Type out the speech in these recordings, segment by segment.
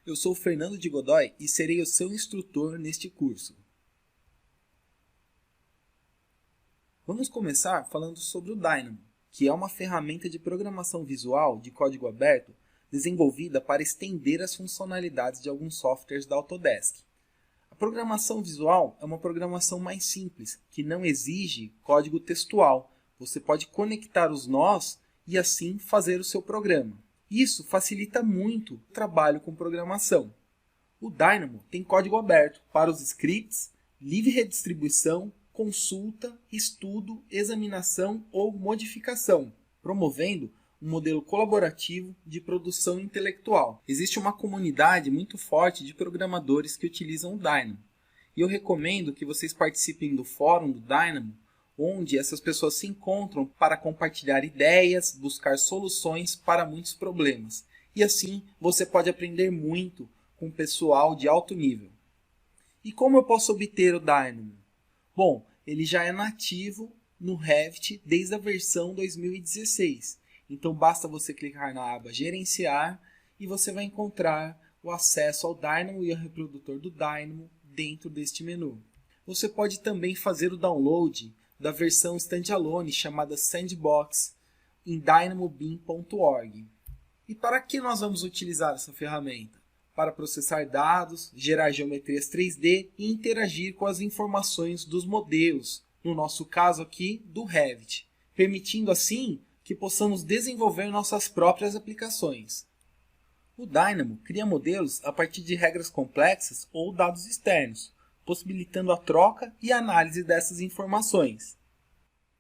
Eu sou o Fernando de Godoy e serei o seu instrutor neste curso. Vamos começar falando sobre o Dynamo, que é uma ferramenta de programação visual de código aberto desenvolvida para estender as funcionalidades de alguns softwares da Autodesk. A programação visual é uma programação mais simples, que não exige código textual. Você pode conectar os nós e assim fazer o seu programa. Isso facilita muito o trabalho com programação. O Dynamo tem código aberto para os scripts, livre redistribuição, consulta, estudo, examinação ou modificação, promovendo um modelo colaborativo de produção intelectual. Existe uma comunidade muito forte de programadores que utilizam o Dynamo. E eu recomendo que vocês participem do fórum do Dynamo, onde essas pessoas se encontram para compartilhar ideias, buscar soluções para muitos problemas. E assim você pode aprender muito com pessoal de alto nível. E como eu posso obter o Dynamo? Bom, ele já é nativo no Revit desde a versão 2016. Então basta você clicar na aba Gerenciar e você vai encontrar o acesso ao Dynamo e ao reprodutor do Dynamo dentro deste menu. Você pode também fazer o download da versão standalone chamada Sandbox em dynamobim.org. E para que nós vamos utilizar essa ferramenta? Para processar dados, gerar geometrias 3D e interagir com as informações dos modelos, no nosso caso aqui do Revit, permitindo assim que possamos desenvolver nossas próprias aplicações. O Dynamo cria modelos a partir de regras complexas ou dados externos, possibilitando a troca e análise dessas informações.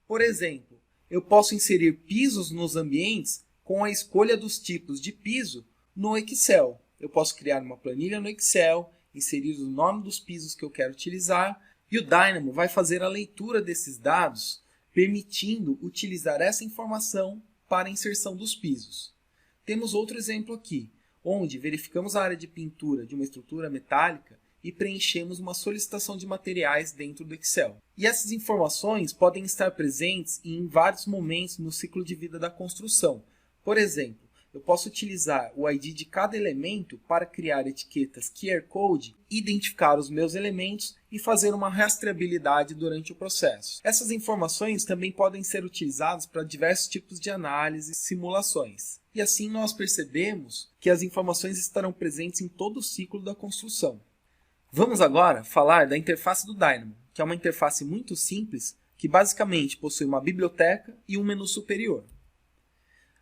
Por exemplo, eu posso inserir pisos nos ambientes com a escolha dos tipos de piso no Excel. Eu posso criar uma planilha no Excel, inserir o nome dos pisos que eu quero utilizar e o Dynamo vai fazer a leitura desses dados, permitindo utilizar essa informação para a inserção dos pisos. Temos outro exemplo aqui, onde verificamos a área de pintura de uma estrutura metálica e preenchemos uma solicitação de materiais dentro do Excel. E essas informações podem estar presentes em vários momentos no ciclo de vida da construção. Por exemplo, eu posso utilizar o ID de cada elemento para criar etiquetas QR Code, identificar os meus elementos e fazer uma rastreabilidade durante o processo. Essas informações também podem ser utilizadas para diversos tipos de análise e simulações. E assim nós percebemos que as informações estarão presentes em todo o ciclo da construção. Vamos agora falar da interface do Dynamo, que é uma interface muito simples que basicamente possui uma biblioteca e um menu superior.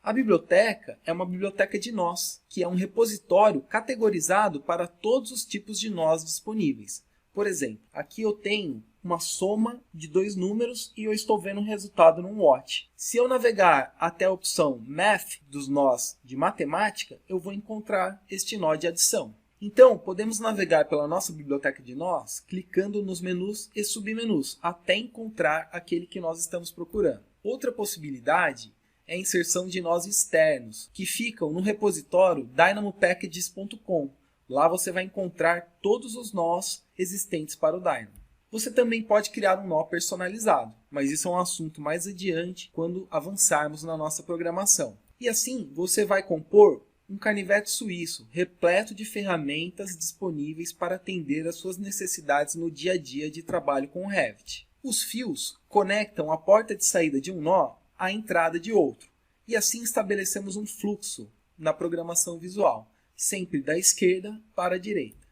A biblioteca é uma biblioteca de nós, que é um repositório categorizado para todos os tipos de nós disponíveis. Por exemplo, aqui eu tenho uma soma de dois números e eu estou vendo o resultado num WOT. Se eu navegar até a opção Math dos nós de matemática, eu vou encontrar este nó de adição. Então, podemos navegar pela nossa biblioteca de nós, clicando nos menus e submenus, até encontrar aquele que nós estamos procurando. Outra possibilidade é a inserção de nós externos, que ficam no repositório dynamopackages.com. Lá você vai encontrar todos os nós existentes para o Dynamo. Você também pode criar um nó personalizado, mas isso é um assunto mais adiante quando avançarmos na nossa programação. E assim você vai compor um canivete suíço repleto de ferramentas disponíveis para atender às suas necessidades no dia a dia de trabalho com o Revit. Os fios conectam a porta de saída de um nó à entrada de outro, e assim estabelecemos um fluxo na programação visual, sempre da esquerda para a direita.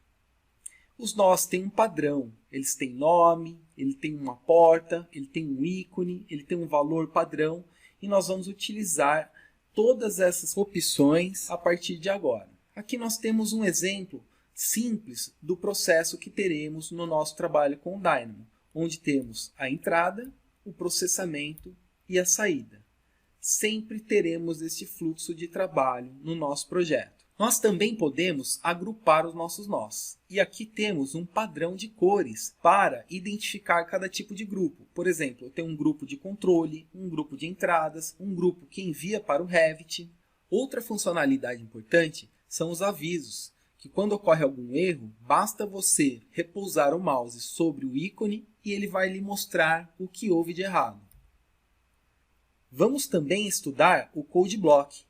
Os nós têm um padrão, eles têm nome, ele tem uma porta, ele tem um ícone, ele tem um valor padrão, e nós vamos utilizar todas essas opções a partir de agora. Aqui nós temos um exemplo simples do processo que teremos no nosso trabalho com o Dynamo, onde temos a entrada, o processamento e a saída. Sempre teremos este fluxo de trabalho no nosso projeto. Nós também podemos agrupar os nossos nós. E aqui temos um padrão de cores para identificar cada tipo de grupo. Por exemplo, eu tenho um grupo de controle, um grupo de entradas, um grupo que envia para o Revit. Outra funcionalidade importante são os avisos, que quando ocorre algum erro, basta você repousar o mouse sobre o ícone e ele vai lhe mostrar o que houve de errado. Vamos também estudar o Code Block,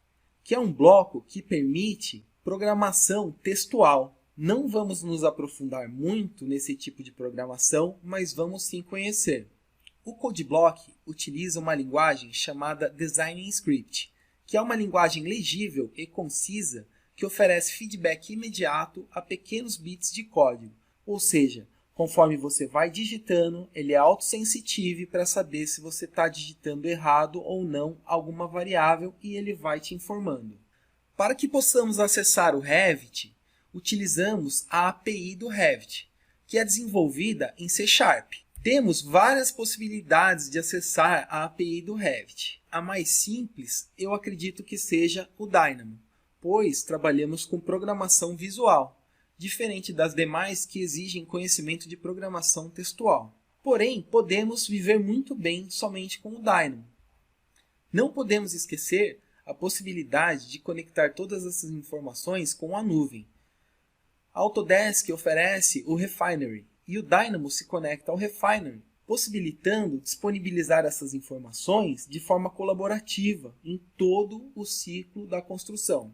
que é um bloco que permite programação textual. Não vamos nos aprofundar muito nesse tipo de programação, mas vamos sim conhecer. O CodeBlock utiliza uma linguagem chamada Design Script, que é uma linguagem legível e concisa que oferece feedback imediato a pequenos bits de código, ou seja, conforme você vai digitando, ele é autosensitivo para saber se você está digitando errado ou não alguma variável e ele vai te informando. Para que possamos acessar o Revit, utilizamos a API do Revit, que é desenvolvida em C#. Temos várias possibilidades de acessar a API do Revit. A mais simples, eu acredito que seja o Dynamo, pois trabalhamos com programação visual, diferente das demais que exigem conhecimento de programação textual. Porém, podemos viver muito bem somente com o Dynamo. Não podemos esquecer a possibilidade de conectar todas essas informações com a nuvem. A Autodesk oferece o Refinery e o Dynamo se conecta ao Refinery, possibilitando disponibilizar essas informações de forma colaborativa em todo o ciclo da construção.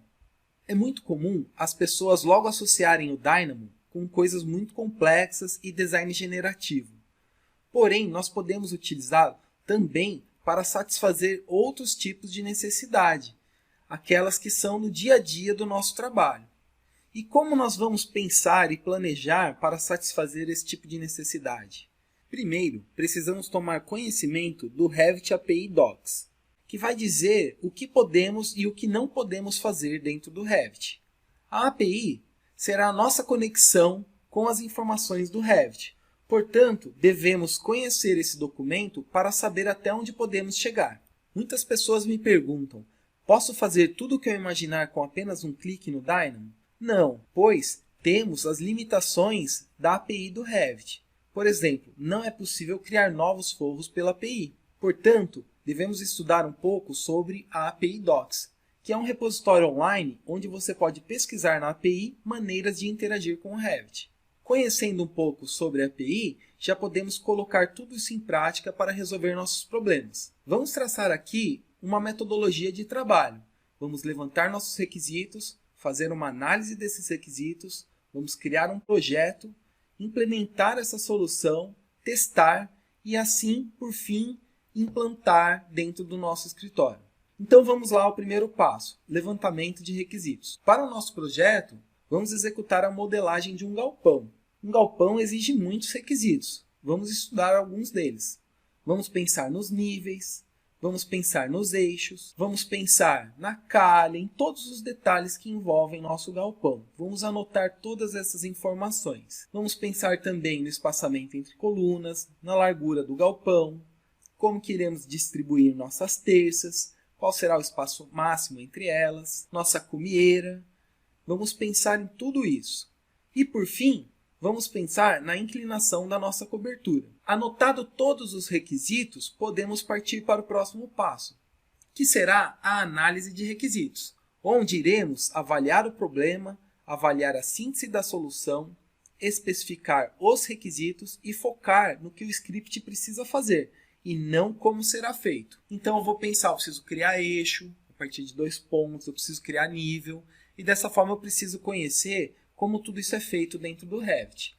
É muito comum as pessoas logo associarem o Dynamo com coisas muito complexas e design generativo. Porém, nós podemos utilizá-lo também para satisfazer outros tipos de necessidade, aquelas que são no dia a dia do nosso trabalho. E como nós vamos pensar e planejar para satisfazer esse tipo de necessidade? Primeiro, precisamos tomar conhecimento do Revit API Docs, que vai dizer o que podemos e o que não podemos fazer dentro do Revit. A API será a nossa conexão com as informações do Revit. Portanto, devemos conhecer esse documento para saber até onde podemos chegar. Muitas pessoas me perguntam, posso fazer tudo o que eu imaginar com apenas um clique no Dynamo? Não, pois temos as limitações da API do Revit. Por exemplo, não é possível criar novos forros pela API. Portanto, devemos estudar um pouco sobre a API Docs, que é um repositório online onde você pode pesquisar na API maneiras de interagir com o Revit. Conhecendo um pouco sobre a API, já podemos colocar tudo isso em prática para resolver nossos problemas. Vamos traçar aqui uma metodologia de trabalho. Vamos levantar nossos requisitos, fazer uma análise desses requisitos, vamos criar um projeto, implementar essa solução, testar e assim, por fim, implantar dentro do nosso escritório. Então vamos lá ao primeiro passo, levantamento de requisitos. Para o nosso projeto, vamos executar a modelagem de um galpão. Um galpão exige muitos requisitos. Vamos estudar alguns deles. Vamos pensar nos níveis, vamos pensar nos eixos, vamos pensar na calha, em todos os detalhes que envolvem nosso galpão. Vamos anotar todas essas informações. Vamos pensar também no espaçamento entre colunas, na largura do galpão, como que iremos distribuir nossas terças, qual será o espaço máximo entre elas, nossa cumieira. Vamos pensar em tudo isso. E por fim, vamos pensar na inclinação da nossa cobertura. Anotado todos os requisitos, podemos partir para o próximo passo, que será a análise de requisitos, onde iremos avaliar o problema, avaliar a síntese da solução, especificar os requisitos e focar no que o script precisa fazer, e não como será feito. Então eu vou pensar, eu preciso criar eixo, a partir de 2 pontos, eu preciso criar nível, e dessa forma eu preciso conhecer como tudo isso é feito dentro do Revit.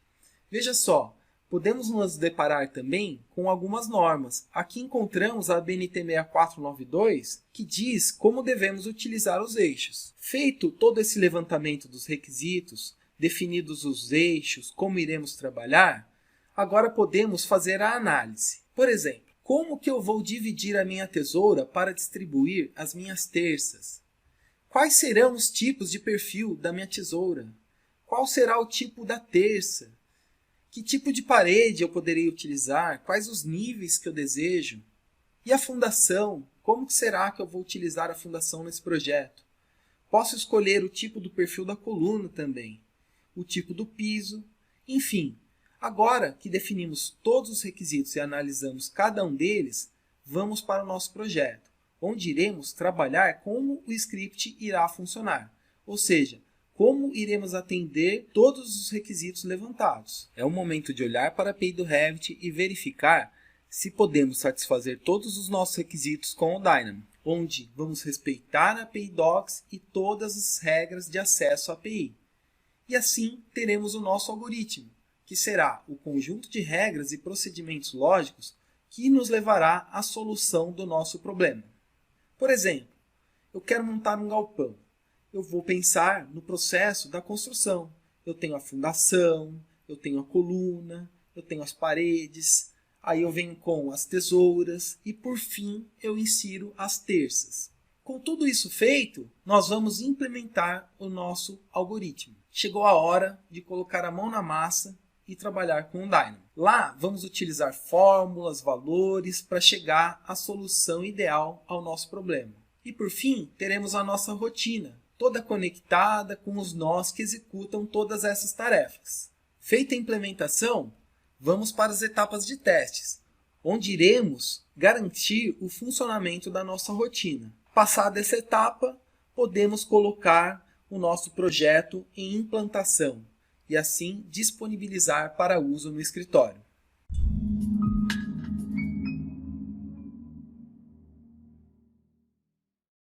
Veja só, podemos nos deparar também com algumas normas. Aqui encontramos a BNT 6492, que diz como devemos utilizar os eixos. Feito todo esse levantamento dos requisitos, definidos os eixos, como iremos trabalhar, agora podemos fazer a análise. Por exemplo, como que eu vou dividir a minha tesoura para distribuir as minhas terças? Quais serão os tipos de perfil da minha tesoura? Qual será o tipo da terça? Que tipo de parede eu poderia utilizar? Quais os níveis que eu desejo? E a fundação? Como que será que eu vou utilizar a fundação nesse projeto? Posso escolher o tipo do perfil da coluna também, o tipo do piso, enfim. Agora que definimos todos os requisitos e analisamos cada um deles, vamos para o nosso projeto, onde iremos trabalhar como o script irá funcionar, ou seja, como iremos atender todos os requisitos levantados. É o momento de olhar para a API do Revit e verificar se podemos satisfazer todos os nossos requisitos com o Dynamo. onde vamos respeitar a API Docs e todas as regras de acesso à API. E assim teremos o nosso algoritmo, que será o conjunto de regras e procedimentos lógicos que nos levará à solução do nosso problema. Por exemplo, eu quero montar um galpão. Eu vou pensar no processo da construção. Eu tenho a fundação, eu tenho a coluna, eu tenho as paredes, aí eu venho com as tesouras e, por fim, eu insiro as terças. Com tudo isso feito, nós vamos implementar o nosso algoritmo. Chegou a hora de colocar a mão na massa e trabalhar com o Dynamo. Lá, vamos utilizar fórmulas, valores para chegar à solução ideal ao nosso problema. E, por fim, teremos a nossa rotina, toda conectada com os nós que executam todas essas tarefas. Feita a implementação, vamos para as etapas de testes, onde iremos garantir o funcionamento da nossa rotina. Passada essa etapa, podemos colocar o nosso projeto em implantação e assim disponibilizar para uso no escritório.